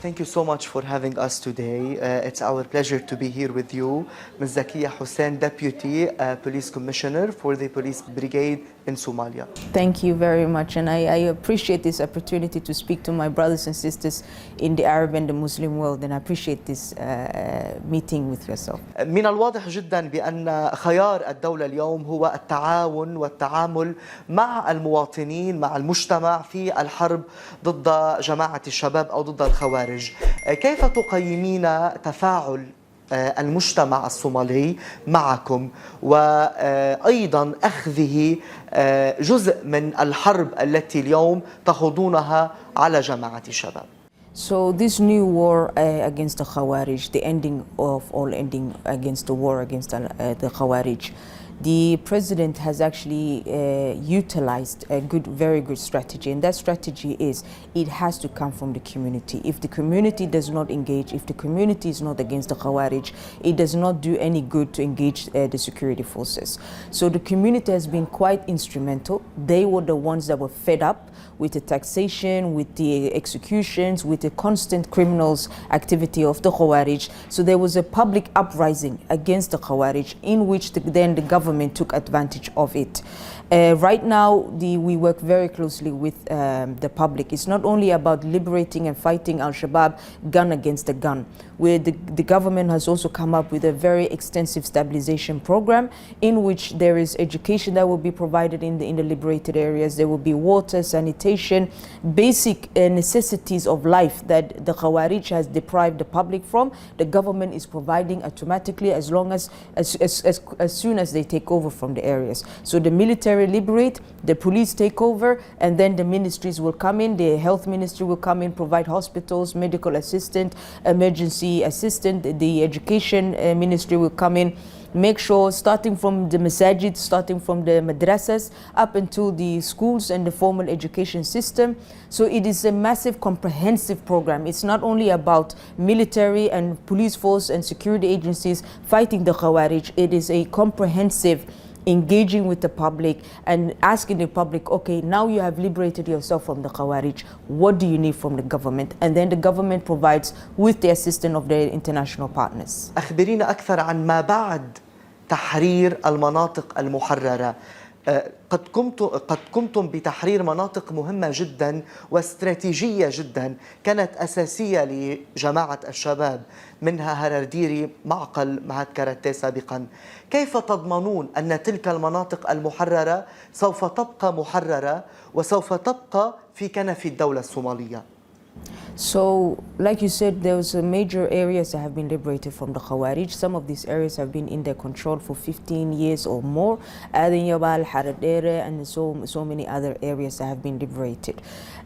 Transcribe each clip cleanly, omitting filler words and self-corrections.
thank you so much for having us today. It's our pleasure to be here with you. Ms. Zkiة Hussein, Deputy Police Commissioner for the Police Brigade in Somalia. Thank you very much, and I appreciate this opportunity to speak to my brothers and sisters in the Arab and the Muslim world, and I appreciate this meeting with yourself. من الواضح جدا بأن خيار الدولة اليوم هو التعاون والتعامل مع المواطنين، مع المجتمع في الحرب ضد جماعة الشباب أو ضد الخوارج. كيف تقيمين تفاعل المجتمع الصومالي معكم وأيضا أخذه جزء من الحرب التي اليوم تخوضونها على جماعة الشباب؟ So this new war against the Khawarij, the ending of all ending against the war against the Khawarij, the president has actually utilized a very good strategy, and that strategy is it has to come from the community. If the community does not engage, if the community is not against the Khawarij, it does not do any good to engage the security forces. So the community has been quite instrumental. They were the ones that were fed up with the taxation, with the executions, with the constant criminals activity of the Khawarij. So there was a public uprising against the Khawarij in which then the government took advantage of it. Right now, we work very closely with the public. It's not only about liberating and fighting al-Shabaab gun against the gun. Where the government has also come up with a very extensive stabilization program in which there is education that will be provided in the liberated areas. There will be water, sanitation, basic necessities of life that the Khawarij has deprived the public from. The government is providing automatically as soon as they take over from the areas. So the military liberate, the police take over, and then the ministries will come in. The health ministry will come in, provide hospitals, medical assistant, emergency assistant. The education ministry will come in, make sure starting from the masajid, starting from the madrasas up until the schools and the formal education system. So it is a massive comprehensive program. It's not only about military and police force and security agencies fighting the Khawarij. It is a comprehensive engaging with the public and asking the public, okay, now you have liberated yourself from the Khawarij, what do you need from the government? And then the government provides with the assistance of their international partners. أخبرينا أكثر عن ما بعد تحرير المناطق المحررة. قد قمتم بتحرير مناطق مهمة جدا واستراتيجية جدا كانت أساسية لجماعة الشباب، منها هررديري، معقل، معهد كاراتيه سابقا. كيف تضمنون أن تلك المناطق المحررة سوف تبقى محررة وسوف تبقى في كنف الدولة الصومالية؟ So, like you said, there was major areas that have been liberated from the Khawarij. Some of these areas have been in their control for 15 years or more. Aden Haradere, and so many other areas that have been liberated.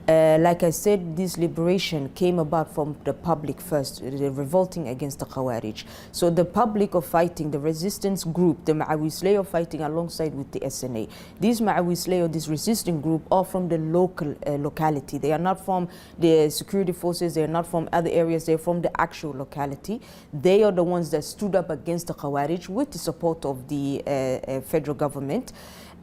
Like I said, this liberation came about from the public first, the revolting against the Khawarij. So the public are fighting, the resistance group, the Ma'awisley are fighting alongside with the SNA. These Ma'awisley or this resisting group are from the locality. They are not from the security forces, they are not from other areas, they are from the actual locality. They are the ones that stood up against the Khawarij with the support of the federal government.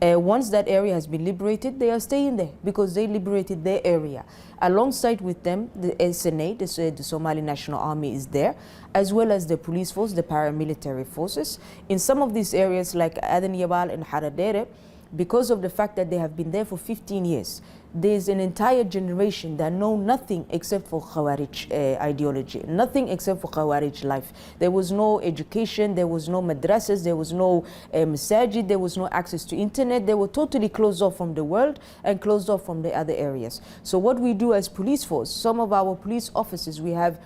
Once that area has been liberated, they are staying there because they liberated their area. Alongside with them, the SNA, the Somali National Army is there, as well as the police force, the paramilitary forces. In some of these areas like Aden Yabal and Haradere, because of the fact that they have been there for 15 years, there's an entire generation that know nothing except for Khawarij ideology, nothing except for Khawarij life. There was no education, there was no madrasas, there was no masajid, there was no access to internet. They were totally closed off from the world and closed off from the other areas. So what we do as police force, some of our police officers, we have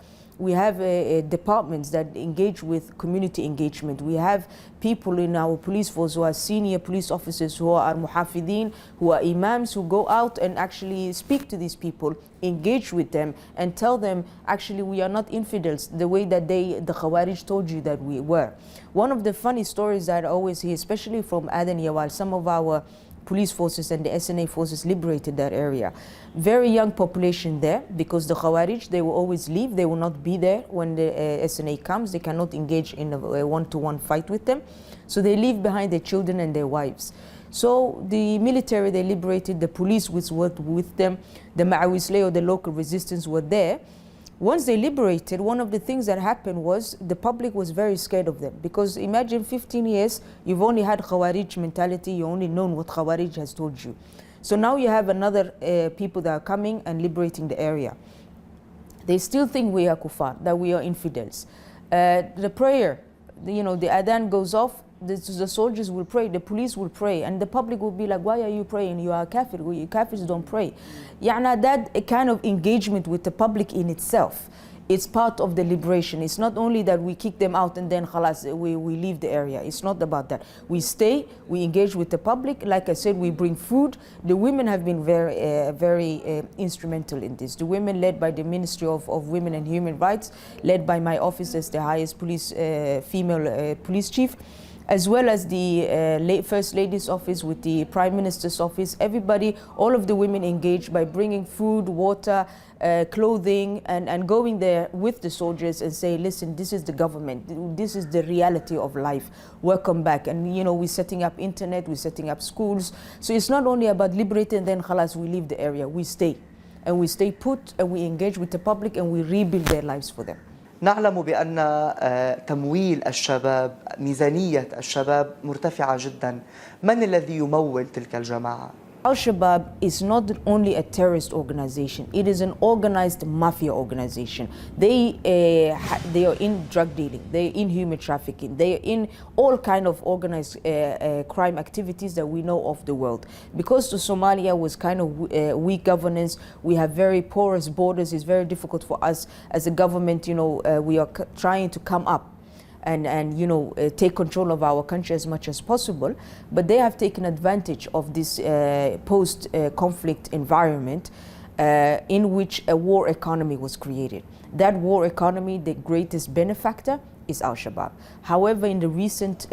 departments that engage with community engagement. We have people in our police force who are senior police officers, who are muhafidin, who are imams, who go out and actually speak to these people, engage with them and tell them, actually, we are not infidels the way that the Khawarij told you that we were. One of the funny stories that I always hear, especially from Aden Yawal, some of our police forces and the SNA forces liberated that area. Very young population there, because the Khawarij, they will always leave. They will not be there when the SNA comes. They cannot engage in a one-to-one fight with them. So they leave behind their children and their wives. So the military, they liberated, the police was with them, the Ma'awisley or the local resistance were there. Once they liberated, one of the things that happened was the public was very scared of them, because imagine 15 years, you've only had Khawarij mentality, you only known what Khawarij has told you. So now you have another people that are coming and liberating the area. They still think we are kuffar, that we are infidels. The prayer, the adhan goes off, the soldiers will pray, the police will pray, and the public will be like, why are you praying? You are kafir, kafirs don't pray. That kind of engagement with the public in itself, it's part of the liberation. It's not only that we kick them out and then khalas, we leave the area. It's not about that. We stay, we engage with the public. Like I said, we bring food. The women have been very instrumental in this. The women led by the Ministry of Women and Human Rights, led by my office as the highest female police chief, as well as the First Lady's office with the Prime Minister's office. Everybody, all of the women engaged by bringing food, water, clothing, and going there with the soldiers and say, listen, this is the government, this is the reality of life, welcome back. And we're setting up internet, we're setting up schools. So it's not only about liberating and then khalas, we leave the area, we stay. And we stay put and we engage with the public and we rebuild their lives for them. نعلم بأن تمويل الشباب، ميزانية الشباب مرتفعة جدا. من الذي يمول تلك الجماعة؟ Al-Shabaab is not only a terrorist organization, it is an organized mafia organization. They are in drug dealing, they are in human trafficking, they are in all kind of organized crime activities that we know of the world. Because the Somalia was kind of weak governance, we have very porous borders, it's very difficult for us as a government, we are trying to come up and take control of our country as much as possible, but they have taken advantage of this post-conflict environment in which a war economy was created. That war economy, the greatest benefactor is Al-Shabaab. However, in the recent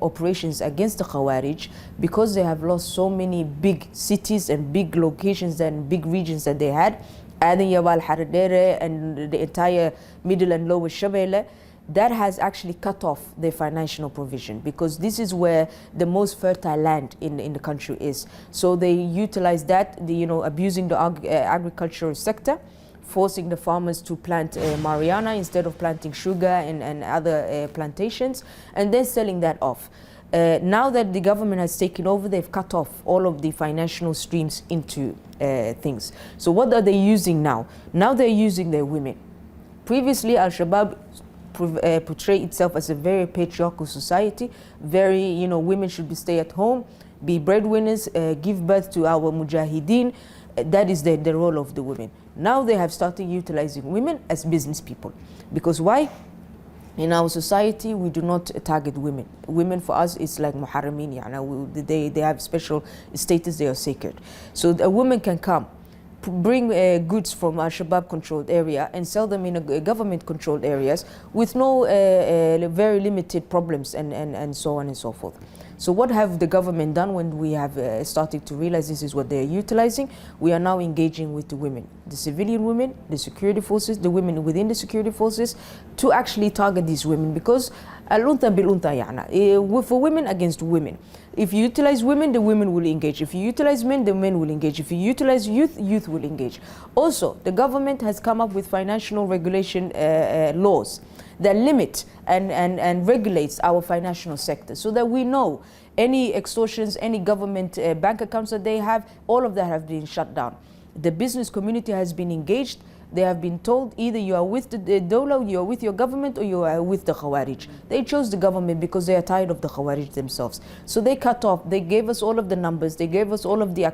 operations against the Khawarij, because they have lost so many big cities and big locations and big regions that they had, Aden Yawal Haradere and the entire middle and lower Shabelle, that has actually cut off their financial provision, because this is where the most fertile land in the country is. So they utilize that, abusing the agricultural sector, forcing the farmers to plant marijuana instead of planting sugar and other plantations, and then selling that off. Now that the government has taken over, they've cut off all of the financial streams into things. So what are they using now? Now they're using their women. Previously, Al-Shabaab portray itself as a very patriarchal society, very, women should stay at home, be breadwinners, give birth to our mujahideen. That is the role of the women. Now they have started utilizing women as business people. Because why? In our society, we do not target women. Women for us is like muharramin, they have special status, they are sacred. So a woman can come, bring goods from our Shabab controlled area and sell them in government controlled areas with no very limited problems and so on and so forth. So what have the government done when we have started to realize this is what they are utilizing? We are now engaging with the women, the civilian women, the security forces, the women within the security forces, to actually target these women, because al-unta bil-unta yana, for women against women. If you utilize women, the women will engage. If you utilize men, the men will engage. If you utilize youth, youth will engage. Also, the government has come up with financial regulation laws that limit and regulates our financial sector, so that we know any extortions, any government bank accounts that they have, all of that have been shut down. The business community has been engaged. They have been told either you are with the Dawla, you are with your government, or you are with the Khawarij. They chose the government because they are tired of the Khawarij themselves. So they cut off, they gave us all of the numbers, they gave us all of the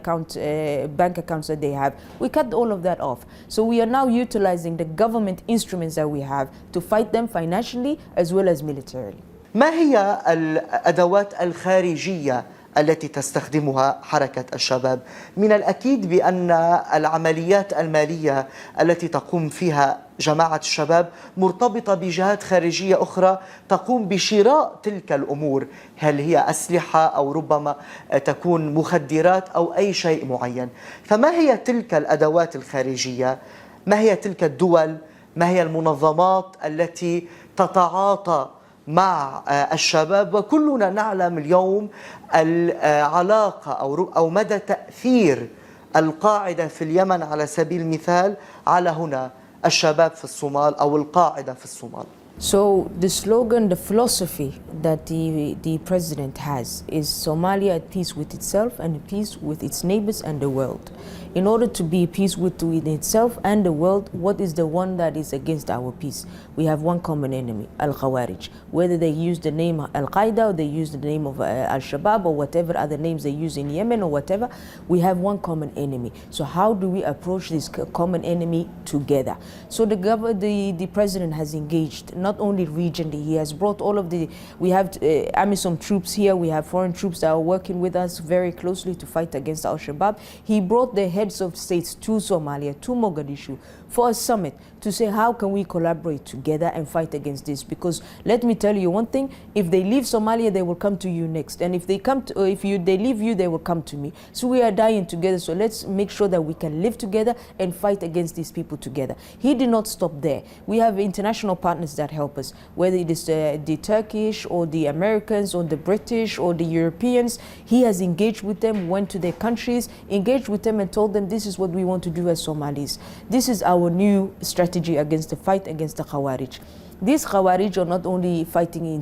bank accounts that they have. We cut all of that off. So we are now utilizing the government instruments that we have to fight them financially as well as militarily. ما هي الأدوات الخارجية التي تستخدمها حركة الشباب؟ من الأكيد بأن العمليات المالية التي تقوم فيها جماعة الشباب مرتبطة بجهات خارجية أخرى تقوم بشراء تلك الأمور، هل هي أسلحة أو ربما تكون مخدرات أو أي شيء معين. فما هي تلك الأدوات الخارجية؟ ما هي تلك الدول؟ ما هي المنظمات التي تتعاطى مع الشباب؟ وكلنا نعلم اليوم العلاقة أو مدى تأثير القاعدة في اليمن على سبيل المثال على هنا الشباب في الصومال أو القاعدة في الصومال؟ So the slogan, the philosophy that the president has is Somalia at peace with itself and at peace with its neighbors and the world. In order to be at peace with itself and the world, what is the one that is against our peace? We have one common enemy, Al-Khawarij. Whether they use the name Al-Qaeda or they use the name of Al-Shabaab or whatever other names they use in Yemen or whatever, we have one common enemy. So how do we approach this common enemy together? So the president has engaged not only regionally, he has brought all of we have AMISOM troops here, we have foreign troops that are working with us very closely to fight against Al-Shabaab. He brought the heads of states to Somalia, to Mogadishu, for a summit to say how can we collaborate together and fight against this. Because let me tell you one thing, if they leave Somalia, they will come to you next. And if they come to, or if they leave you, they will come to me. So we are dying together. So let's make sure that we can live together and fight against these people together. He did not stop there. We have international partners that help us, whether it is the Turkish or the Americans or the British or the Europeans. He has engaged with them, went to their countries, engaged with them and told them this is what we want to do as Somalis. This is our new strategy against the fight against the Khawarij. These Khawarij are not only fighting in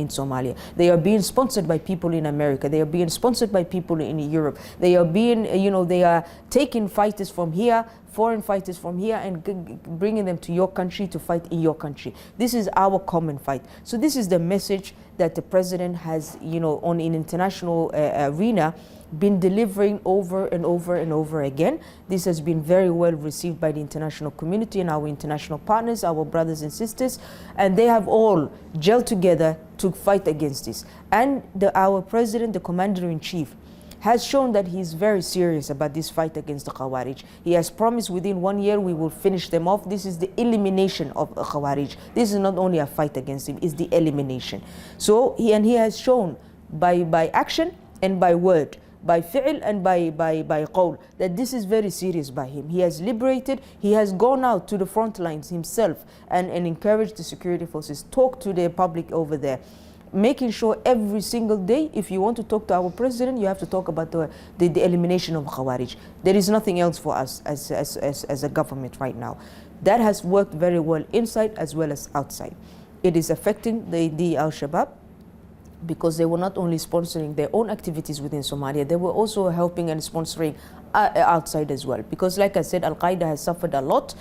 Somalia. They are being sponsored by people in America. They are being sponsored by people in Europe. They are being, they are taking fighters from here, foreign fighters from here, and bringing them to your country to fight in your country. This is our common fight. So this is the message that the president has, on an international arena, been delivering over and over and over again. This has been very well received by the international community and our international partners, our brothers and sisters, and they have all gelled together to fight against this. And our president, the commander-in-chief, has shown that he is very serious about this fight against the Khawarij. He has promised within 1 year we will finish them off. This is the elimination of the Khawarij. This is not only a fight against him, it's the elimination. So he has shown by action and by word, by fi'l and by qawl, that this is very serious by him. He has liberated, he has gone out to the front lines himself and encouraged the security forces, talk to the public over there, making sure every single day, if you want to talk to our president, you have to talk about the elimination of Khawarij. There is nothing else for us as a government right now. That has worked very well inside as well as outside. It is affecting the Al-Shabaab, because they were not only sponsoring their own activities within Somalia, they were also helping and sponsoring outside as well. Because like I said, Al-Qaeda has suffered a lot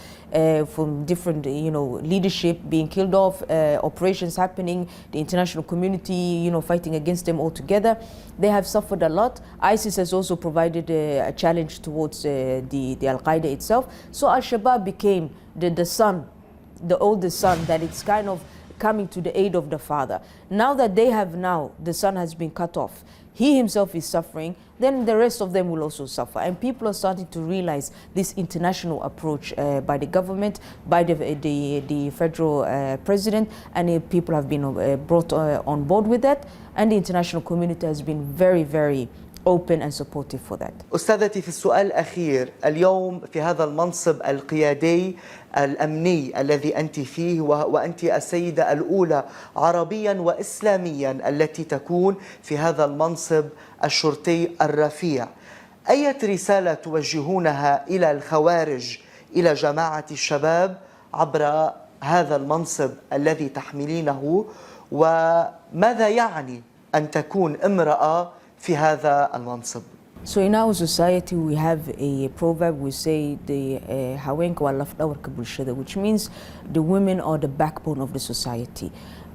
from different, leadership being killed off, operations happening, the international community, fighting against them altogether. They have suffered a lot. ISIS has also provided a challenge towards the Al-Qaeda itself. So Al-Shabaab became the son, the oldest son, that it's kind of coming to the aid of the father. Now that the son has been cut off, he himself is suffering, then the rest of them will also suffer. And people are starting to realize this international approach by the government, by the federal president, and people have been brought on board with that. And the international community has been very, very open and supportive for that. أستاذتي، في السؤال الأخير، اليوم في هذا المنصب القيادي الأمني الذي أنت فيه، وأنت السيدة الأولى عربيا وإسلاميا التي تكون في هذا المنصب الشرطي الرفيع، أية رسالة توجهونها إلى الخوارج، إلى جماعة الشباب عبر هذا المنصب الذي تحملينه، وماذا يعني أن تكون امرأة في هذا المنصب؟ So in our society we have a proverb, we say the hawenka wa lafdawarka bulshada, which means the women are the backbone of the society.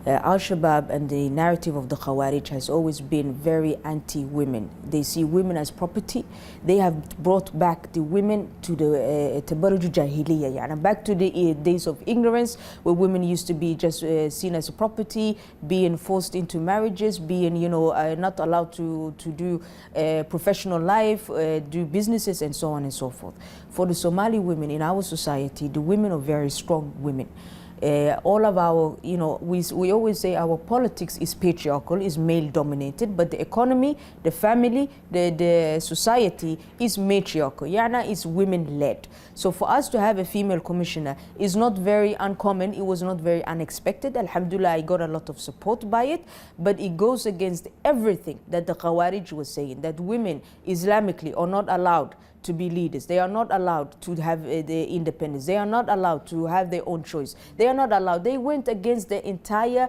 Al-Shabaab and the narrative of the Khawarij has always been very anti-women. They see women as property. They have brought back the women to the tabarruj jahiliyyah, back to the days of ignorance, where women used to be just seen as a property, being forced into marriages, being not allowed to do professional life, do businesses, and so on and so forth. For the Somali women in our society, the women are very strong women. All of our, we always say our politics is patriarchal, is male dominated, but the economy, the family, the society is matriarchal, is women led. So for us to have a female commissioner is not very uncommon, it was not very unexpected. Alhamdulillah, I got a lot of support by it, but it goes against everything that the Khawarij was saying, that women Islamically are not allowed to be leaders. They are not allowed to have the independence. They are not allowed to have their own choice. They are not allowed. They went against the entire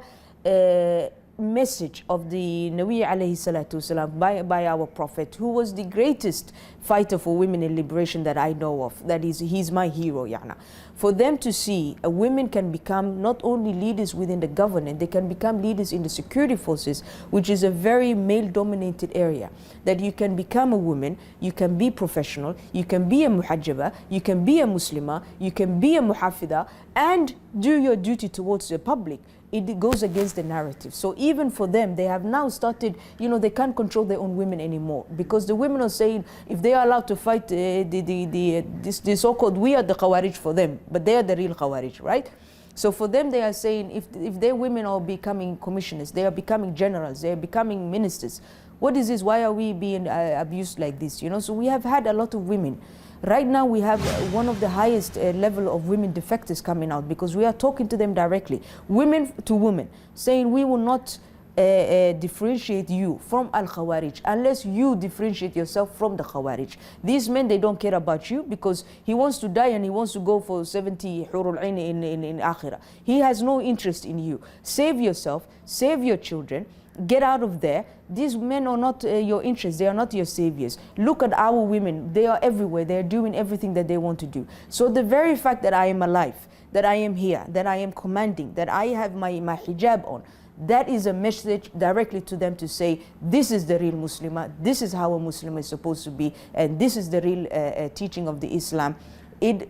message of the Nabi alayhi salatu wasalam by our Prophet, who was the greatest fighter for women in liberation that I know of. That is, he's my hero, yana. For them to see women can become not only leaders within the government, they can become leaders in the security forces, which is a very male-dominated area. That you can become a woman, you can be professional, you can be a muhajjaba, you can be a Muslimah, you can be a muhafida, and do your duty towards the public. It goes against the narrative. So even for them, they have now started, they can't control their own women anymore, because the women are saying if they are allowed to fight the so-called, we are the Khawarij for them, but they are the real Khawarij, right? So for them, they are saying if their women are becoming commissioners, they are becoming generals, they are becoming ministers. What is this? Why are we being abused like this? So we have had a lot of women. Right now we have one of the highest level of women defectors coming out, because we are talking to them directly, women to women, saying we will not differentiate you from Al-Khawarij unless you differentiate yourself from the Khawarij. These men, they don't care about you, because he wants to die and he wants to go for 70 Hurul Ain in Akhirah. He has no interest in you. Save yourself, save your children, get out of there. These men are not your interests. They are not your saviors. Look at our women. They are everywhere. They are doing everything that they want to do. So the very fact that I am alive, that I am here, that I am commanding, that I have my hijab on, that is a message directly to them to say, this is the real Muslimah, this is how a Muslim is supposed to be, and this is the real teaching of the Islam.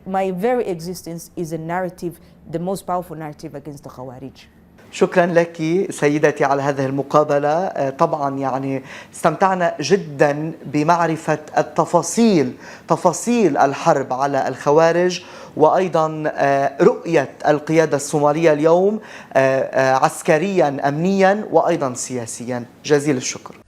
My very existence is a narrative, the most powerful narrative against the Khawarij. شكرا لك سيدتي على هذه المقابلة. طبعا استمتعنا جدا بمعرفة تفاصيل الحرب على الخوارج، وأيضا رؤية القيادة الصومالية اليوم عسكريا أمنيا وأيضا سياسيا. جزيل الشكر.